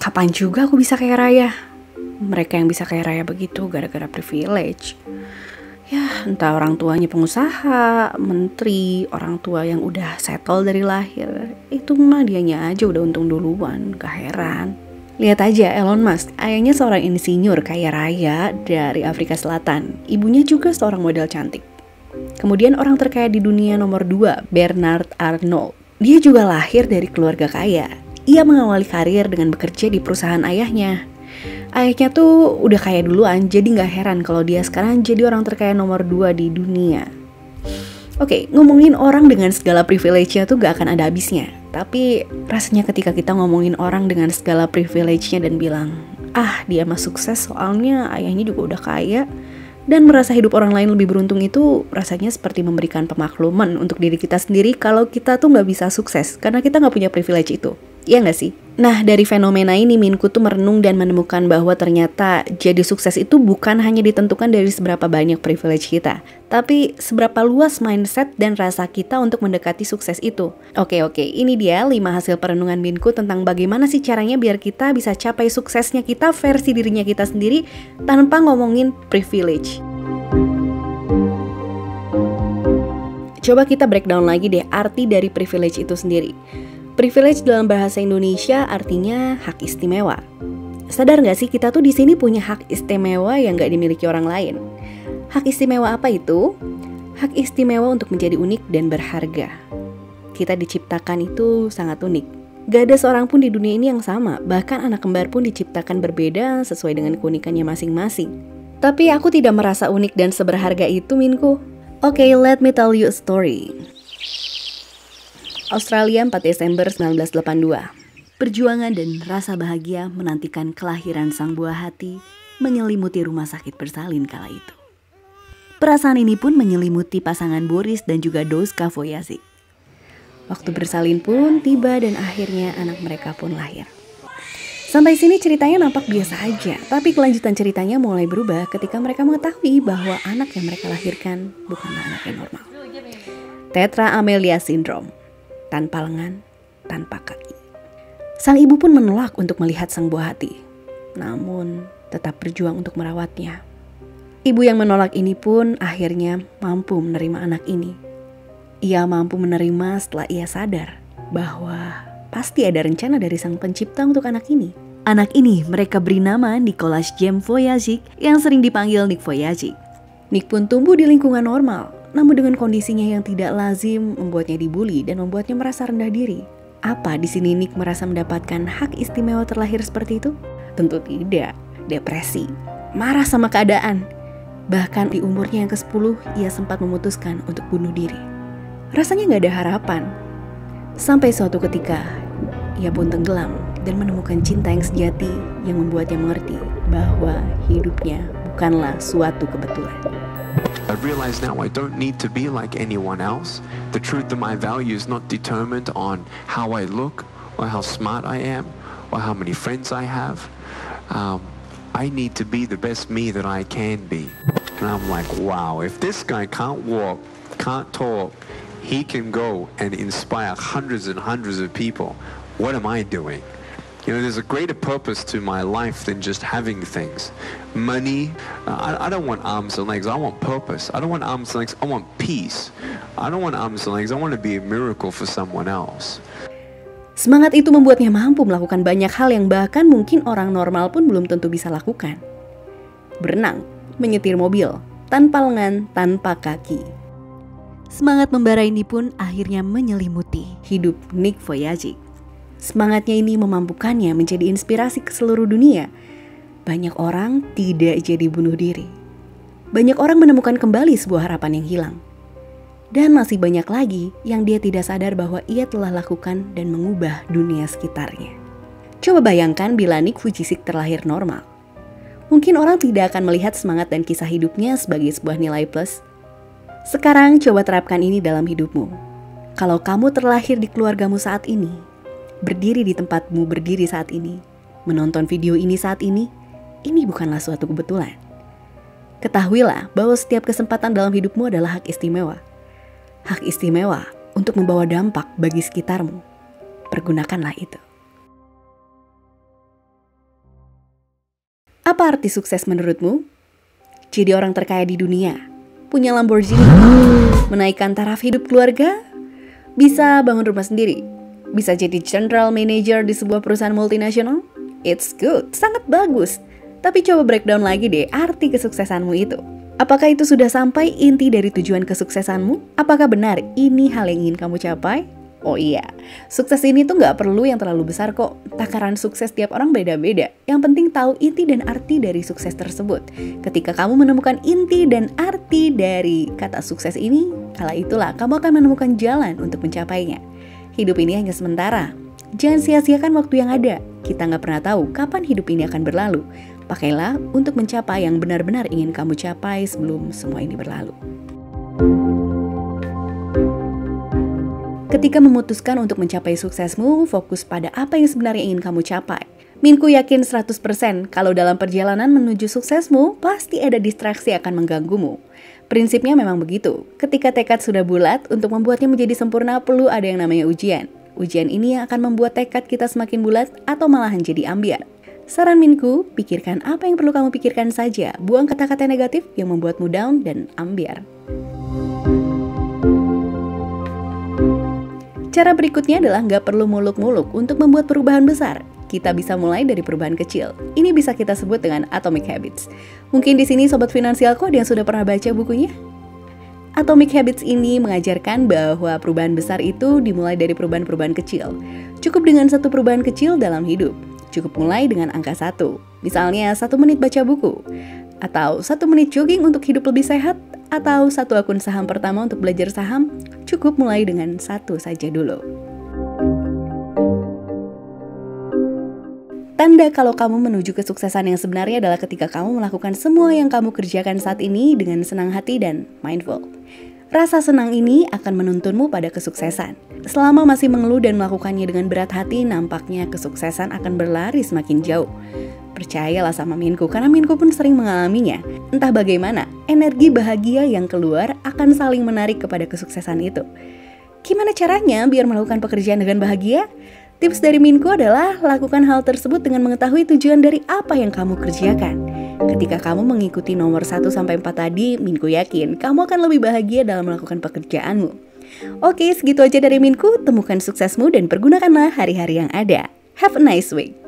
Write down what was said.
Kapan juga aku bisa kaya raya? Mereka yang bisa kaya raya begitu gara-gara privilege. Ya, entah orang tuanya pengusaha, menteri, orang tua yang udah settle dari lahir. Itu mah dianya aja udah untung duluan, gak heran. Lihat aja Elon Musk, ayahnya seorang insinyur kaya raya dari Afrika Selatan. Ibunya juga seorang model cantik. Kemudian orang terkaya di dunia nomor 2, Bernard Arnault. Dia juga lahir dari keluarga kaya. Ia mengawali karir dengan bekerja di perusahaan ayahnya. Ayahnya tuh udah kaya duluan, jadi gak heran kalau dia sekarang jadi orang terkaya nomor 2 di dunia. Oke, ngomongin orang dengan segala privilege-nya tuh gak akan ada habisnya. Tapi rasanya ketika kita ngomongin orang dengan segala privilege-nya dan bilang, dia mah sukses soalnya ayahnya juga udah kaya, dan merasa hidup orang lain lebih beruntung, itu rasanya seperti memberikan pemakluman untuk diri kita sendiri kalau kita tuh gak bisa sukses karena kita gak punya privilege itu. Iya gak sih? Nah, dari fenomena ini Minku tuh merenung dan menemukan bahwa ternyata jadi sukses itu bukan hanya ditentukan dari seberapa banyak privilege kita, tapi seberapa luas mindset dan rasa kita untuk mendekati sukses itu. Oke, ini dia 5 hasil perenungan Minku tentang bagaimana sih caranya biar kita bisa capai suksesnya kita versi dirinya kita sendiri tanpa ngomongin privilege. Coba kita breakdown lagi deh arti dari privilege itu sendiri. Privilege dalam bahasa Indonesia artinya hak istimewa. Sadar nggak sih kita tuh di sini punya hak istimewa yang nggak dimiliki orang lain. Hak istimewa apa itu? Hak istimewa untuk menjadi unik dan berharga. Kita diciptakan itu sangat unik. Gak ada seorang pun di dunia ini yang sama. Bahkan anak kembar pun diciptakan berbeda sesuai dengan keunikannya masing-masing. Tapi aku tidak merasa unik dan seberharga itu, Minku. Oke, let me tell you a story. Australia 4 Desember 1982. Perjuangan dan rasa bahagia menantikan kelahiran sang buah hati menyelimuti rumah sakit bersalin kala itu. Perasaan ini pun menyelimuti pasangan Boris dan juga Duška Vojacic. Waktu bersalin pun tiba dan akhirnya anak mereka pun lahir. Sampai sini ceritanya nampak biasa aja, tapi kelanjutan ceritanya mulai berubah ketika mereka mengetahui bahwa anak yang mereka lahirkan bukanlah anak yang normal. Tetra Amelia Syndrome. Tanpa lengan, tanpa kaki. Sang ibu pun menolak untuk melihat sang buah hati, namun tetap berjuang untuk merawatnya. Ibu yang menolak ini pun akhirnya mampu menerima anak ini. Ia mampu menerima setelah ia sadar bahwa pasti ada rencana dari sang pencipta untuk anak ini. Anak ini mereka beri nama Nicholas James Vojacic yang sering dipanggil Nick Vojacic. Nick pun tumbuh di lingkungan normal, namun dengan kondisinya yang tidak lazim membuatnya dibully dan membuatnya merasa rendah diri. Apa di sini Nick merasa mendapatkan hak istimewa terlahir seperti itu? Tentu tidak. Depresi, marah sama keadaan. Bahkan di umurnya yang ke-10 ia sempat memutuskan untuk bunuh diri. Rasanya gak ada harapan. Sampai suatu ketika ia pun tenggelam dan menemukan cinta yang sejati yang membuatnya mengerti bahwa hidupnya bukanlah suatu kebetulan. I realize now I don't need to be like anyone else. The truth of my value is not determined on how I look or how smart I am or how many friends I have. I need to be the best me that I can be. And I'm like, wow, if this guy can't walk, can't talk, he can go and inspire hundreds and hundreds of people. What am I doing? You know, there's a greater purpose to my life than just having things. Money, I don't want arms and legs, I want purpose. I don't want arms and legs, I want peace. I don't want arms and legs, I want to be a miracle for someone else. Semangat itu membuatnya mampu melakukan banyak hal yang bahkan mungkin orang normal pun belum tentu bisa lakukan. Berenang, menyetir mobil, tanpa lengan, tanpa kaki. Semangat membara ini pun akhirnya menyelimuti hidup Nick Vojacic. Semangatnya ini memampukannya menjadi inspirasi ke seluruh dunia. Banyak orang tidak jadi bunuh diri. Banyak orang menemukan kembali sebuah harapan yang hilang. Dan masih banyak lagi yang dia tidak sadar bahwa ia telah lakukan dan mengubah dunia sekitarnya. Coba bayangkan bila Nick Vojacic terlahir normal. Mungkin orang tidak akan melihat semangat dan kisah hidupnya sebagai sebuah nilai plus. Sekarang coba terapkan ini dalam hidupmu. Kalau kamu terlahir di keluargamu saat ini, berdiri di tempatmu berdiri saat ini, menonton video ini saat ini bukanlah suatu kebetulan. Ketahuilah bahwa setiap kesempatan dalam hidupmu adalah hak istimewa. Hak istimewa untuk membawa dampak bagi sekitarmu. Pergunakanlah itu. Apa arti sukses menurutmu? Jadi orang terkaya di dunia, punya Lamborghini, menaikkan taraf hidup keluarga, bisa bangun rumah sendiri, bisa jadi general manager di sebuah perusahaan multinasional? It's good, sangat bagus. Tapi coba breakdown lagi deh arti kesuksesanmu itu. Apakah itu sudah sampai inti dari tujuan kesuksesanmu? Apakah benar ini hal yang ingin kamu capai? Oh iya, sukses ini tuh nggak perlu yang terlalu besar kok. Takaran sukses tiap orang beda-beda. Yang penting tahu inti dan arti dari sukses tersebut. Ketika kamu menemukan inti dan arti dari kata sukses ini, kala itulah kamu akan menemukan jalan untuk mencapainya. Hidup ini hanya sementara. Jangan sia-siakan waktu yang ada. Kita nggak pernah tahu kapan hidup ini akan berlalu. Pakailah untuk mencapai yang benar-benar ingin kamu capai sebelum semua ini berlalu. Ketika memutuskan untuk mencapai suksesmu, fokus pada apa yang sebenarnya ingin kamu capai. Minku yakin 100% kalau dalam perjalanan menuju suksesmu, pasti ada distraksi akan mengganggumu. Prinsipnya memang begitu. Ketika tekad sudah bulat, untuk membuatnya menjadi sempurna perlu ada yang namanya ujian. Ujian ini yang akan membuat tekad kita semakin bulat atau malahan jadi ambiar. Saran Minku, pikirkan apa yang perlu kamu pikirkan saja. Buang kata-kata negatif yang membuatmu down dan ambiar. Cara berikutnya adalah nggak perlu muluk-muluk untuk membuat perubahan besar. Kita bisa mulai dari perubahan kecil. Ini bisa kita sebut dengan Atomic Habits. Mungkin di sini Sobat Finansialku ada yang sudah pernah baca bukunya? Atomic Habits ini mengajarkan bahwa perubahan besar itu dimulai dari perubahan-perubahan kecil. Cukup dengan satu perubahan kecil dalam hidup. Cukup mulai dengan angka 1. Misalnya 1 menit baca buku. Atau 1 menit jogging untuk hidup lebih sehat. Atau 1 akun saham pertama untuk belajar saham. Cukup mulai dengan 1 saja dulu. Tanda kalau kamu menuju kesuksesan yang sebenarnya adalah ketika kamu melakukan semua yang kamu kerjakan saat ini dengan senang hati dan mindful. Rasa senang ini akan menuntunmu pada kesuksesan. Selama masih mengeluh dan melakukannya dengan berat hati, nampaknya kesuksesan akan berlari semakin jauh. Percayalah sama Minku, karena Minku pun sering mengalaminya. Entah bagaimana, energi bahagia yang keluar akan saling menarik kepada kesuksesan itu. Gimana caranya biar melakukan pekerjaan dengan bahagia? Tips dari Minku adalah lakukan hal tersebut dengan mengetahui tujuan dari apa yang kamu kerjakan. Ketika kamu mengikuti nomor 1-4 tadi, Minku yakin kamu akan lebih bahagia dalam melakukan pekerjaanmu. Oke, segitu aja dari Minku. Temukan suksesmu dan pergunakanlah hari-hari yang ada. Have a nice week.